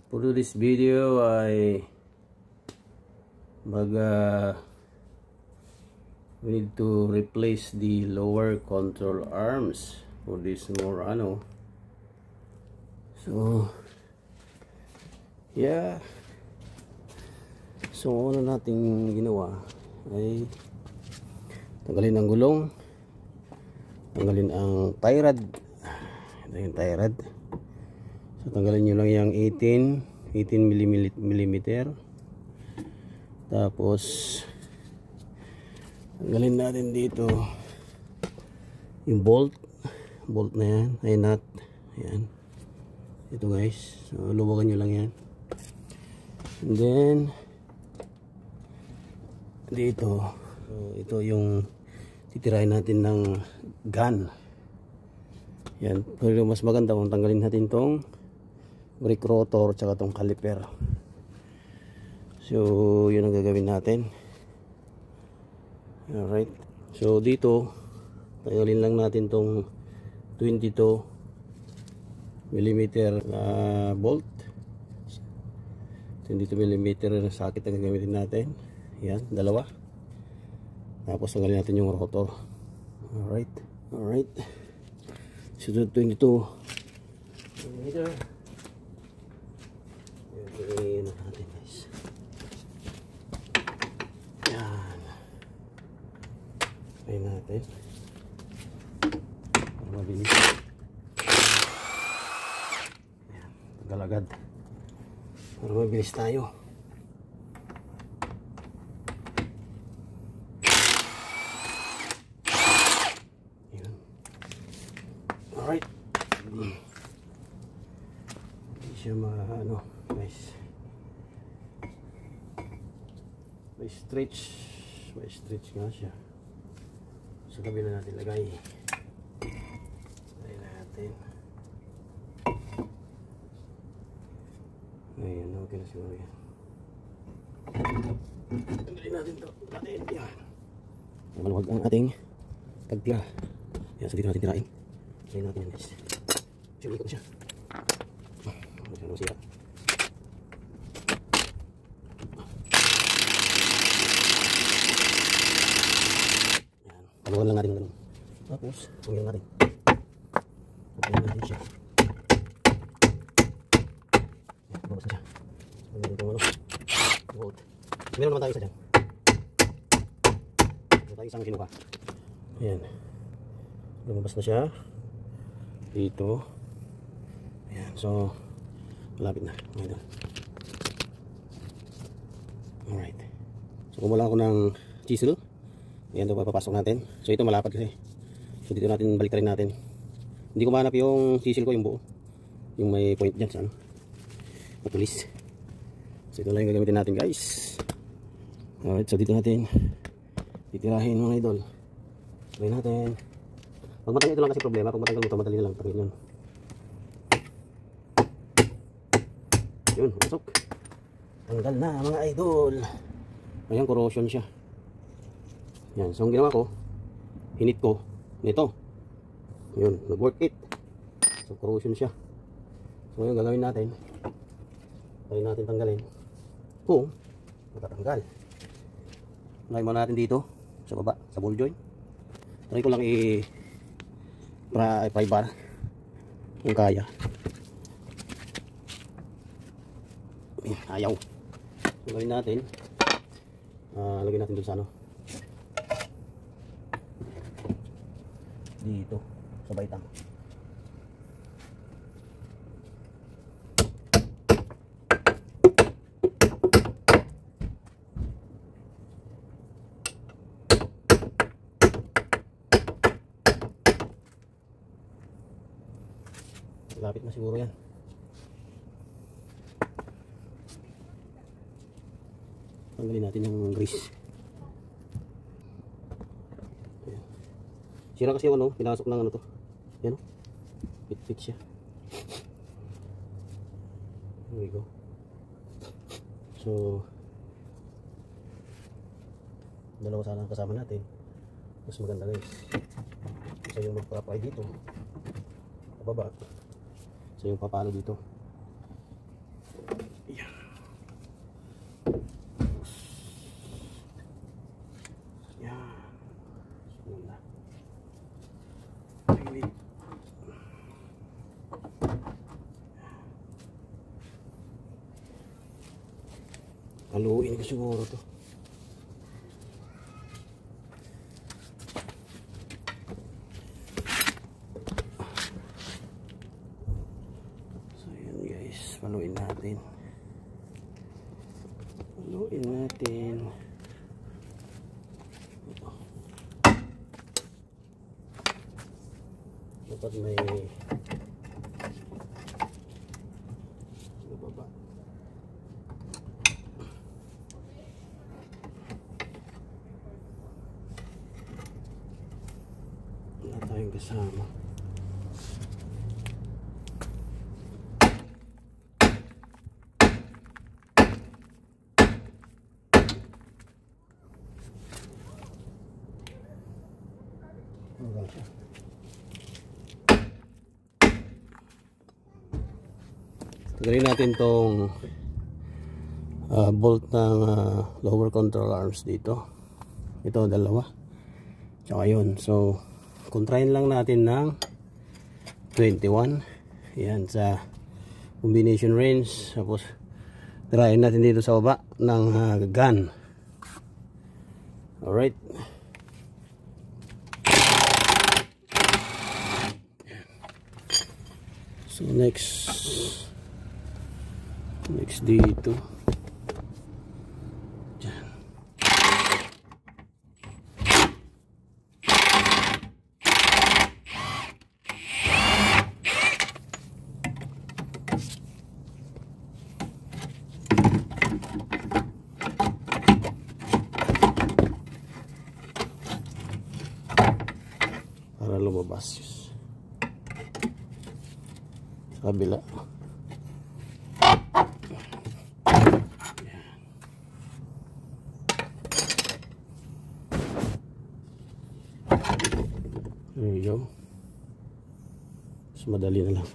For this video ay we need to replace the lower control arms for this Murano. So yeah, so ano nating ginawa ay tanggalin ang gulong, tanggalin ang tie rod. Ito yung tie rod. So tanggalin nyo lang yung 18 mm. Tapos tanggalin natin dito yung bolt na yan, ay nut. Ayan, ito guys. So luwagan nyo lang yan. And then dito, so ito yung titirahin natin ng gun. Yan, pero mas maganda kung tanggalin natin tong brake rotor tsaka tong caliper. So yun ang gagawin natin. Alright, so dito tanggalin lang natin tong 22 mm bolt, 22 mm socket ang gagamitin natin. Yan, dalawa. Tapos tanggalin natin yung rotor. Alright, so 22 mm. Yan natin guys. Yan, try natin para mabilis. Yan, tagal-agad para mabilis tayo. Yan. Alright, hindi siya maano guys, may stretch nga siya. So kabila natin lagay natin. Ayan, okay na siguro yan. Tanggalin natin ito. Yan, maluwag ang ating pagtira. Yan, so dito natin tirain. Tirain natin yan guys. So ikot siya. Masya masira. Paluan lang natin ganun. Tapos tungyan natin. Tungyan natin siya. Yan, babas na siya. Tungyan natin ano. Bolt. Meron naman tayo isa dyan. Meron tayo isang sinuka. Ayan, lumabas na siya dito. Ayan, so malapit na. Alright, so kumuha lang ako ng chisel. Ayan, ito papapasok natin. So ito malapad kasi, so dito natin baliktarin natin. Hindi ko mahanap yung chisel ko, yung buo, yung may point dyan sa ano, matulis. So ito lang yung gagamitin natin guys. Alright, so dito natin titirahin mga idol. Try natin. Pag matanggal ito lang kasi problema. Pag matanggal mo ito, madali na lang tanggal yun. Yun, pasok. Tanggal na mga idol. Ayan, corrosion siya. Yan, so ang ginawa ko, hinit ko nito. Yun, nag-work it. So corrosion siya. So ngayon gagawin natin, try natin tanggalin kung matatanggal. Try muna natin dito sa baba, sa ball joint. Try ko lang i-pry bar kung kaya. Ayaw. So gawin natin, lagyan natin dun sa ano, dito sa baitang. Lapit na siguro yan. Tanggalin natin yung grease. Ayan. Sira kasi yung ano, pinasok ng ano to. Yan o. Fit siya. There we go. So dalawa sana kasama natin. Mas maganda guys. Isa yung magpa-apply dito. Pababa. So yung papalo dito. Yan. Sunod na. Gilid. Haluin ko siguro to. So yan guys, haluin natin. Haluin natin. Dapat may baba. Wala tayong kasama. Hanggang siya. Tagalin natin tong bolt ng lower control arms dito. Ito dalawa. Tsaka yun. So kontrahin lang natin ng 21. Yan sa combination range. Tapos tirahin natin dito sa baba ng gun. Alright. So next dito. Diyan. Para lumabas sa kabila. There you go. Mas madali na lang.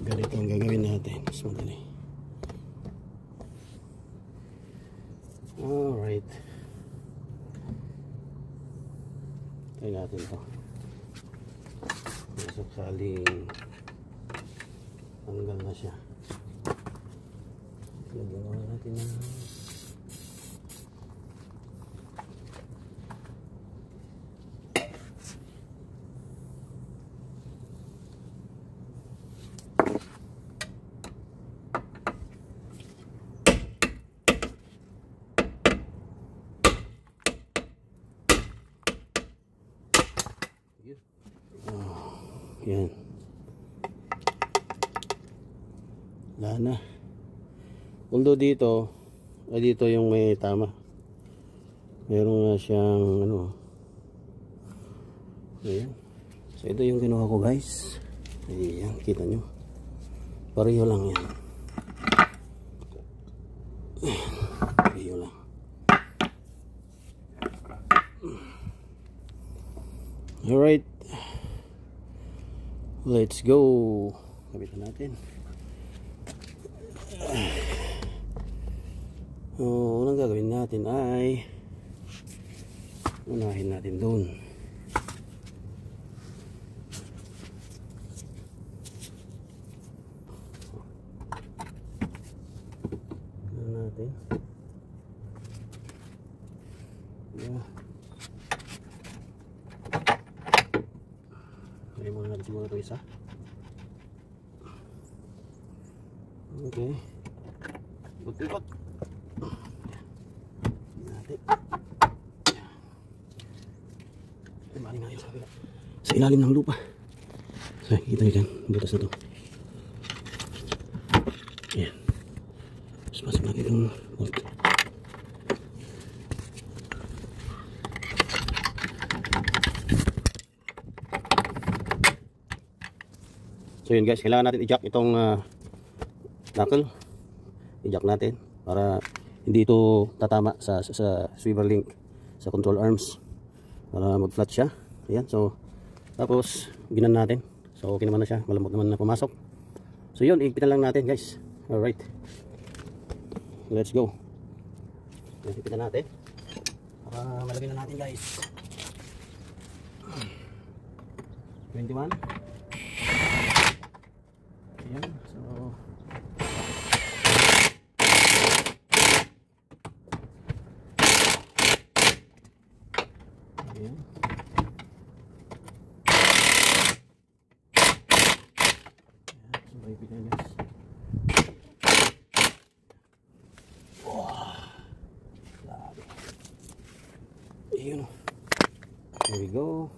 Ganito ang gagawin natin. Mas madali. Alright. Try natin ito. Sakaling tanggal na siya. Lagyan muna natin na yan. Wala na. Although dito yung may tama. Meron nga siyang ano. Ayan. So ito yung kinuha ko guys. Ayan, kita nyo. Pareho lang yan. Pareho lang. Alright. Let's go. Kapitan natin. Unang gagawin natin ay unahin natin doon. Natin. Yeah. Ay muna natin siguro ito isa. Okay. Ikot-ikot. Natin. Ay maling nga yun sa kabila. Sa ilalim ng lupa. So, kita nyo dyan. Butas na ito. Ayan. Mas masok natin itong bolt. So yun guys, kailangan natin i-jack itong knuckle. I-jack natin para hindi ito tatama sa swivel link sa control arms para mag-flat siya. Ayan, so tapos ginan natin. So okay naman na siya, malambot naman na pumasok. So yun, iigpitan lang natin guys. Alright, let's go. Yan, hipitan natin. Para malagyan na natin guys. 21. Ayan, so ayan. So hipitan guys. Ayun. There we go.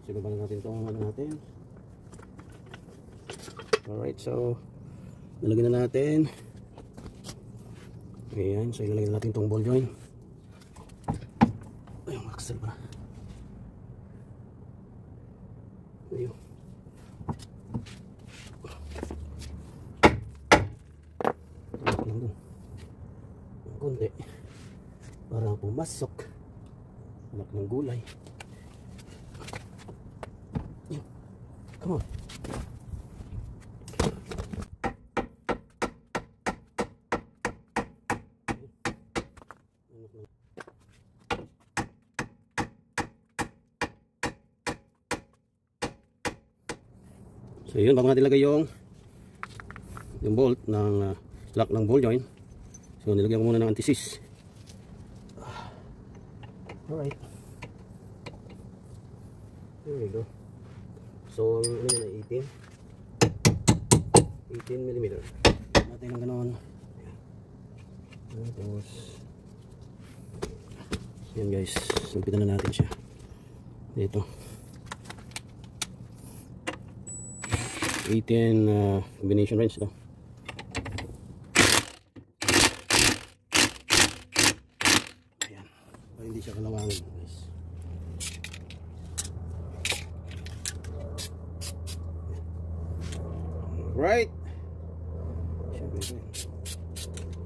Sige, balik natin itong ano natin. Alright, so nalagyan na natin. Ayan, so ilalagay na natin itong ball joint. Ayun, axle pa. Ayun. Tulak lang doon. Ang konti. Para pumasok. Anak ng gulay. Come on. So yun, bago natin lagay yung bolt ng lock ng ball joint. So nilagyan ko muna ng anti-seize. Alright. There we go. So ano yun, 18mm. Natin ng ganoon. Tapos yan guys, sumpitan na natin siya dito. 18 combination wrench to. Ayan, para hindi siya kalawangin guys. Right.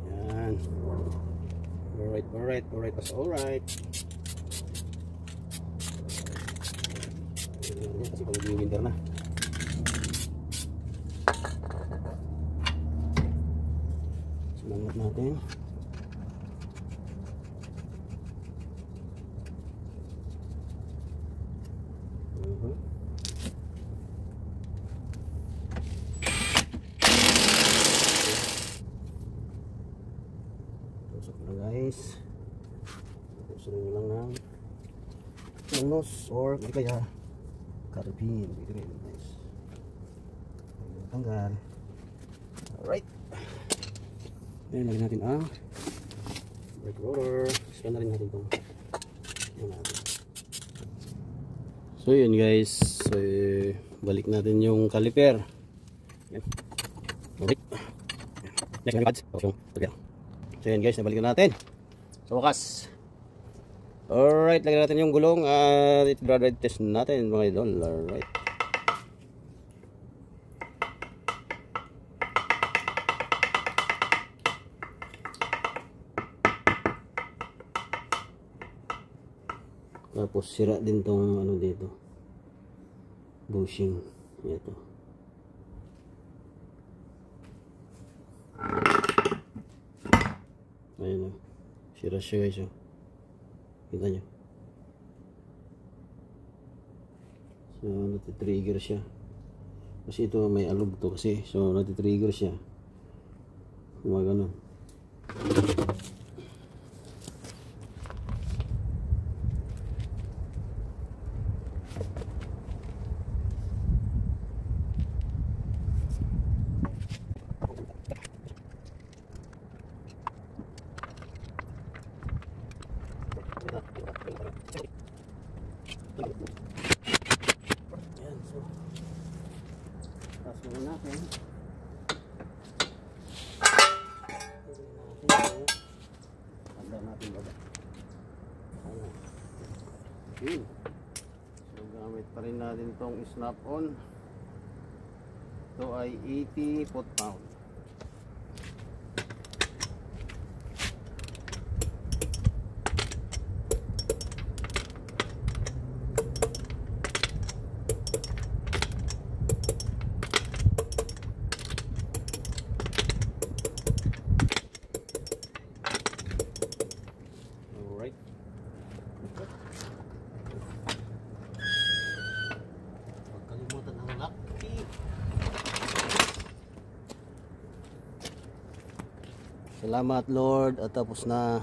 Yan. Alright. That's alright. Kasi pag winter na. Sumangat natin. Guys, sunod nyo lang ng nose or kaya carabin. Guys, tanggal. Alright, ngayon lagyan natin ang brake roller. Scan na rin natin itong so yun guys, so balik natin yung caliper. Yan. Alright, next pads. So yan guys, nabalikan natin sa wakas. Alright, lagyan natin yung gulong at i-drive test natin mga idol. Alright. Tapos sira din tong ano dito, bushing. Ito. Ayun o. Sira siya guys. Kita nyo. So natitrigger siya. Kasi ito may alog to kasi. So natitrigger siya. Gumagano. Ayan, so taas muna natin. Handa natin baba. Ayan. So gamit pa rin natin itong snap-on. Ito ay 80 foot-pound. Salamat Lord at tapos na.